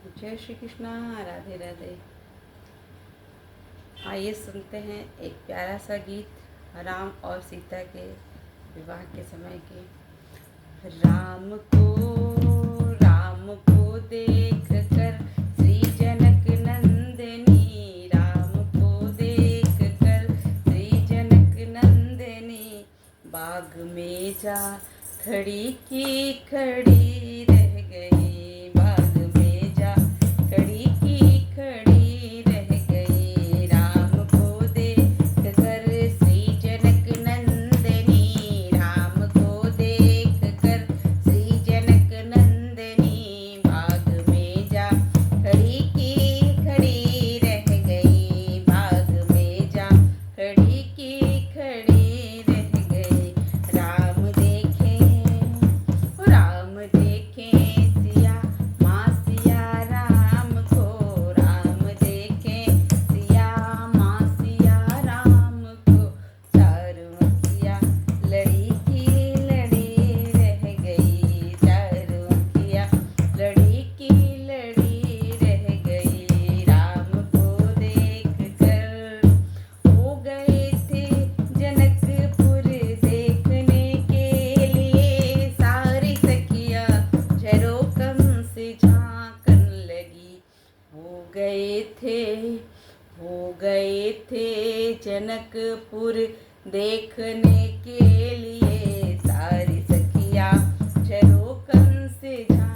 जय श्री कृष्णा। राधे राधे। आइए सुनते हैं एक प्यारा सा गीत राम और सीता के विवाह के समय के। राम को देख कर श्री जनक नंदिनी, राम को देख कर श्री जनक नंदिनी, बाग में जा खड़ी की खड़ी रह गई, बाग में जा खड़ी की खड़ी रह गई। राम को देख कर श्री जनक नंदिनी, राम को देख कर श्री जनक नंदिनी, बाग में जा खड़ी की खड़ी रह गई, बाग में जा खड़ी की खड़ी रह गई। राम देखे सिया माँ सिया राम को, राम देखे सिया माँ सिया राम को, चारों अखियाँ लड़ी की लड़ी रह गई, चारों अखियाँ लड़ी की लड़ी रह गई। राम को देख कर हो गए थे जनकपुर देखने के लिए, सारी सखियाँ झरोकम से झांकन लगी। हो गए थे जनकपुर देखने के लिए, सारी सखियाँ झरोकम से झांकन